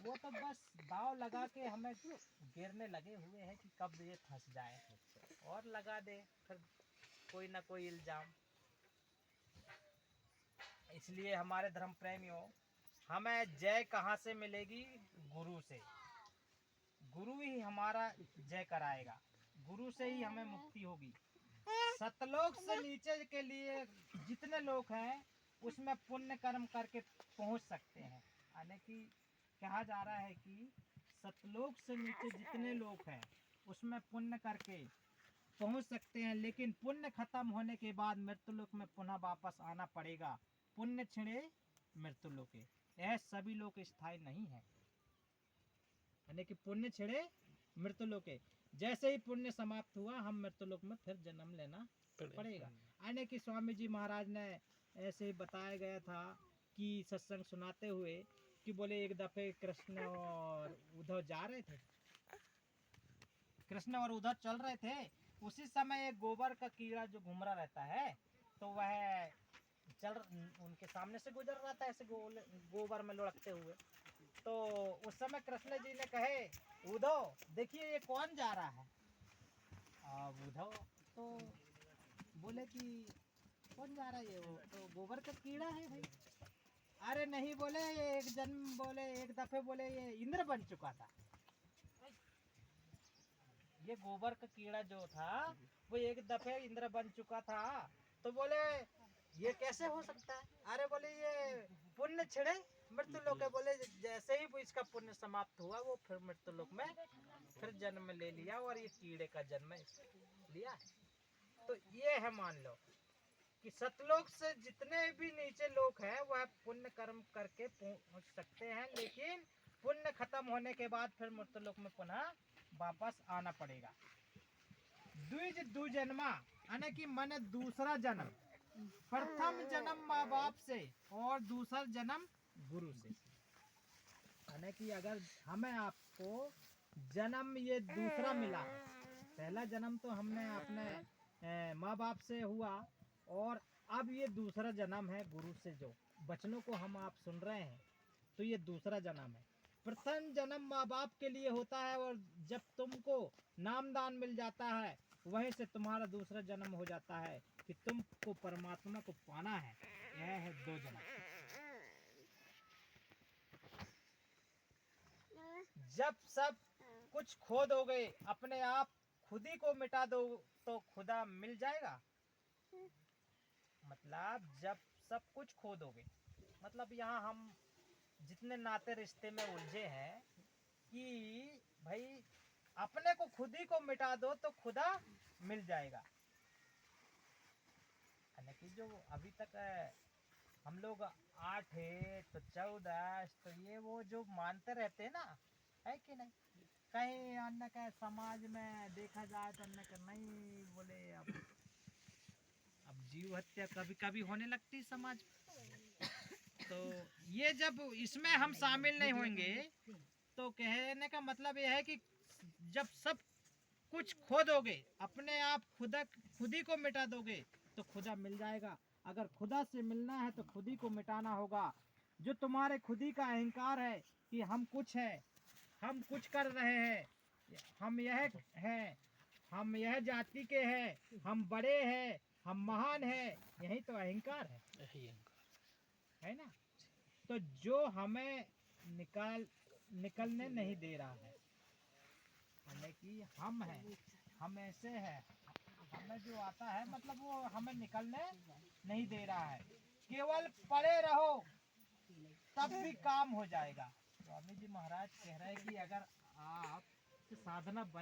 वो तो बस दाव लगा के हमें गिरने लगे हुए हैं कि कब ये फंस जाए और लगा दे फिर कोई ना कोई इल्जाम। इसलिए हमारे धर्म प्रेमियों, हमें जय कहाँ से मिलेगी? गुरु से। गुरु ही हमारा जय कराएगा, गुरु से ही हमें मुक्ति होगी। सतलोक से नीचे के लिए जितने लोग हैं उसमें पुण्य कर्म करके पहुंच सकते हैं। यानी कि कहा जा रहा है कि सतलोक से नीचे जितने लोग हैं उसमें पुण्य करके पहुंच सकते हैं, लेकिन पुण्य खत्म होने के बाद मृत्युलोक में पुनः वापस आना पड़ेगा। पुण्य छिड़े मृत्युलोके, यह सभी लोग स्थायी नहीं है। यानी कि पुण्य छिड़े मृत्युलोके, जैसे ही पुण्य समाप्त हुआ हम मृत्युलोक में फिर जन्म लेना पड़ेगा। यानी कि स्वामी जी महाराज ने ऐसे ही बताया गया था कि सत्संग सुनाते हुए कि बोले एक दफे कृष्ण और उद्धव जा रहे थे, कृष्ण और उद्धव चल रहे थे। उसी समय एक गोबर का कीड़ा जो घूम रहा रहता है तो वह चल उनके सामने से गुजर रहा था ऐसे गोबर में लुढ़कते हुए। तो उस समय कृष्ण जी ने कहे, उद्धव देखिए ये कौन जा रहा है। उद्धव तो बोले कि कौन जा रहा है? ये वो तो गोबर का कीड़ा है भाई। अरे नहीं बोले, ये एक जन्म बोले एक दफे बोले ये इंद्र बन चुका था। ये गोबर का कीड़ा जो था वो एक दफे इंद्र बन चुका था। तो बोले ये कैसे हो सकता है? अरे बोले ये पुण्य छिड़े मृत्युलोक है। बोले जैसे ही इसका पुण्य समाप्त हुआ वो फिर मृत्युलोक में फिर जन्म ले लिया और ये कीड़े का जन्म लिया। तो ये है, मान लो कि सतलोक से जितने भी नीचे लोग हैं वह पुण्य कर्म करके पहुंच सकते हैं, लेकिन पुण्य खत्म होने के बाद फिर मृत्युलोक में पुनः वापस आना पड़ेगा। द्विज दुजन्मा यानी कि मन दूसरा जन्म, प्रथम जन्म माँ बाप से और दूसरा जन्म गुरु से। यानी कि अगर हमें आपको जन्म ये दूसरा मिला है, पहला जन्म तो हमने अपने माँ बाप से हुआ और अब ये दूसरा जन्म है गुरु से। जो बचनों को हम आप सुन रहे हैं तो ये दूसरा जन्म है। प्रथम जन्म माँ बाप के लिए होता है और जब तुमको नामदान मिल जाता है वहीं से तुम्हारा दूसरा जन्म हो जाता है कि तुमको परमात्मा को पाना है। यह है दो जन्म। जब सब कुछ खो दोगे, अपने आप खुद ही को मिटा दो तो खुदा मिल जाएगा। मतलब जब सब कुछ खो दोगे, मतलब यहाँ हम जितने नाते रिश्ते में उलझे हैं कि भाई अपने को खुद ही को मिटा दो तो खुदा मिल जाएगा। यानी कि जो अभी तक हम लोग 8 है तो 14 तो ये वो जो मानते रहते हैं ना, है कि नहीं? कहीं अन्य का समाज में देखा जाए तो अन्य का नहीं बोले अब जीव हत्या कभी कभी होने लगती है समाज। तो ये जब इसमें हम शामिल नहीं होंगे तो कहने का मतलब यह है कि जब सब कुछ खो दोगे, अपने आप खुद ही को मिटा दोगे तो खुदा मिल जाएगा। अगर खुदा से मिलना है तो खुद ही को मिटाना होगा। जो तुम्हारे खुद ही का अहंकार है कि हम कुछ है, हम कुछ कर रहे हैं, हम यह हैं, हम यह जाति के हैं, हम बड़े हैं, हम महान हैं, यही तो अहंकार है ना? तो जो हमें निकलने नहीं दे रहा है, यानी कि हम हैं, हम ऐसे हैं, हमें जो आता है मतलब वो हमें निकलने नहीं दे रहा है। केवल पड़े रहो तब भी काम हो जाएगा। स्वामी जी महाराज कह रहे हैं कि अगर आप साधना बन